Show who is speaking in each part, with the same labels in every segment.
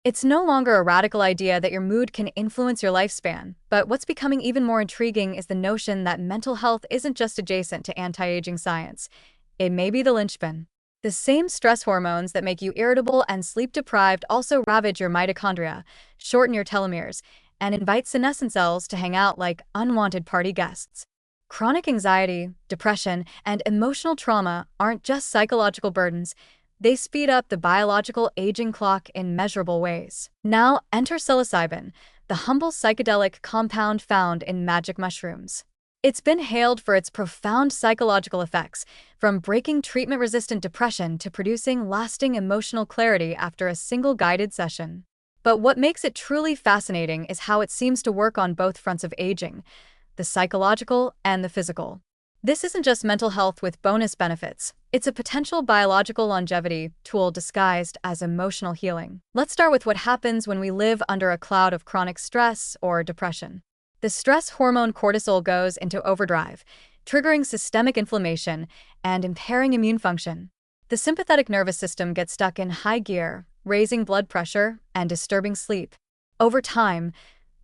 Speaker 1: It's no longer a radical idea that your mood can influence your lifespan, but what's becoming even more intriguing is the notion that mental health isn't just adjacent to anti-aging science. It may be the linchpin. The same stress hormones that make you irritable and sleep-deprived also ravage your mitochondria, shorten your telomeres, and invite senescent cells to hang out like unwanted party guests. Chronic anxiety, depression, and emotional trauma aren't just psychological burdens. They speed up the biological aging clock in measurable ways. Now, enter psilocybin, the humble psychedelic compound found in magic mushrooms. It's been hailed for its profound psychological effects, from breaking treatment-resistant depression to producing lasting emotional clarity after a single guided session. But what makes it truly fascinating is how it seems to work on both fronts of aging, the psychological and the physical. This isn't just mental health with bonus benefits. It's a potential biological longevity tool disguised as emotional healing. Let's start with what happens when we live under a cloud of chronic stress or depression. The stress hormone cortisol goes into overdrive, triggering systemic inflammation and impairing immune function. The sympathetic nervous system gets stuck in high gear, raising blood pressure and disturbing sleep. Over time,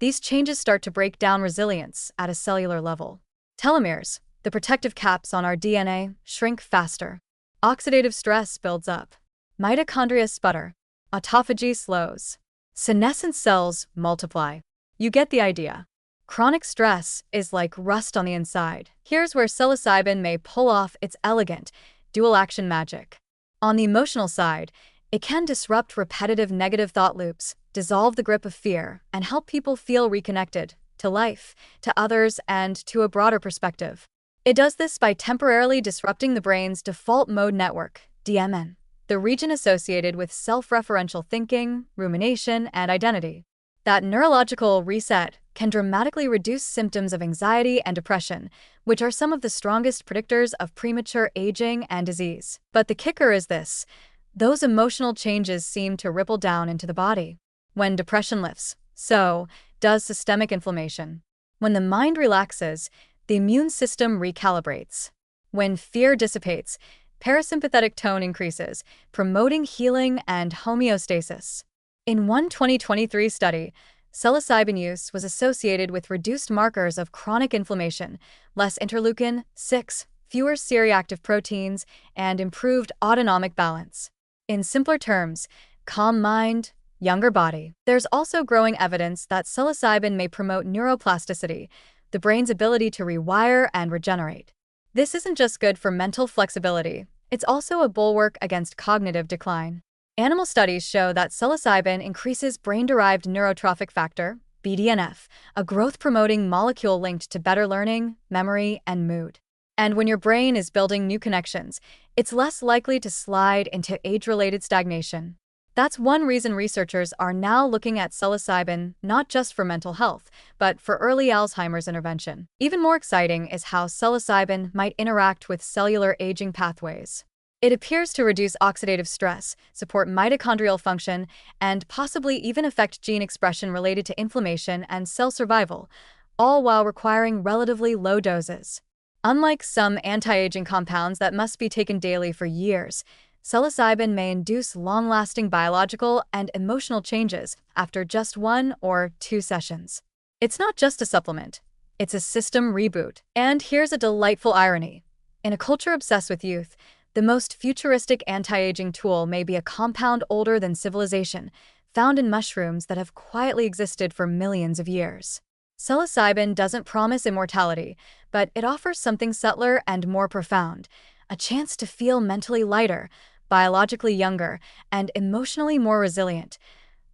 Speaker 1: these changes start to break down resilience at a cellular level. Telomeres, the protective caps on our DNA, shrink faster. Oxidative stress builds up. Mitochondria sputter. Autophagy slows. Senescent cells multiply. You get the idea. Chronic stress is like rust on the inside. Here's where psilocybin may pull off its elegant, dual-action magic. On the emotional side, it can disrupt repetitive negative thought loops, dissolve the grip of fear, and help people feel reconnected to life, to others, and to a broader perspective. It does this by temporarily disrupting the brain's default mode network, DMN, the region associated with self-referential thinking, rumination, and identity. That neurological reset can dramatically reduce symptoms of anxiety and depression, which are some of the strongest predictors of premature aging and disease. But the kicker is this: those emotional changes seem to ripple down into the body. When depression lifts, so does systemic inflammation. When the mind relaxes, the immune system recalibrates. When fear dissipates, parasympathetic tone increases, promoting healing and homeostasis. In one 2023 study, psilocybin use was associated with reduced markers of chronic inflammation, less interleukin-6, fewer C-reactive proteins, and improved autonomic balance. In simpler terms, calm mind, younger body. There's also growing evidence that psilocybin may promote neuroplasticity, the brain's ability to rewire and regenerate. This isn't just good for mental flexibility, it's also a bulwark against cognitive decline. Animal studies show that psilocybin increases brain-derived neurotrophic factor, BDNF, a growth-promoting molecule linked to better learning, memory, and mood. And when your brain is building new connections, it's less likely to slide into age-related stagnation. That's one reason researchers are now looking at psilocybin not just for mental health, but for early Alzheimer's intervention. Even more exciting is how psilocybin might interact with cellular aging pathways. It appears to reduce oxidative stress, support mitochondrial function, and possibly even affect gene expression related to inflammation and cell survival, all while requiring relatively low doses. Unlike some anti-aging compounds that must be taken daily for years, psilocybin may induce long-lasting biological and emotional changes after just 1 or 2 sessions. It's not just a supplement, it's a system reboot. And here's a delightful irony. In a culture obsessed with youth, the most futuristic anti-aging tool may be a compound older than civilization, found in mushrooms that have quietly existed for millions of years. Psilocybin doesn't promise immortality, but it offers something subtler and more profound, a chance to feel mentally lighter, biologically younger, and emotionally more resilient,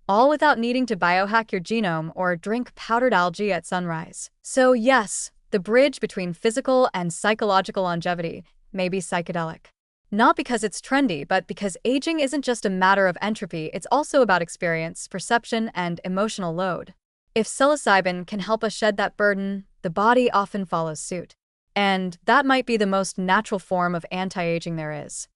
Speaker 1: all without needing to biohack your genome or drink powdered algae at sunrise. So yes, the bridge between physical and psychological longevity may be psychedelic. Not because it's trendy, but because aging isn't just a matter of entropy, it's also about experience, perception, and emotional load. If psilocybin can help us shed that burden, the body often follows suit. And that might be the most natural form of anti-aging there is.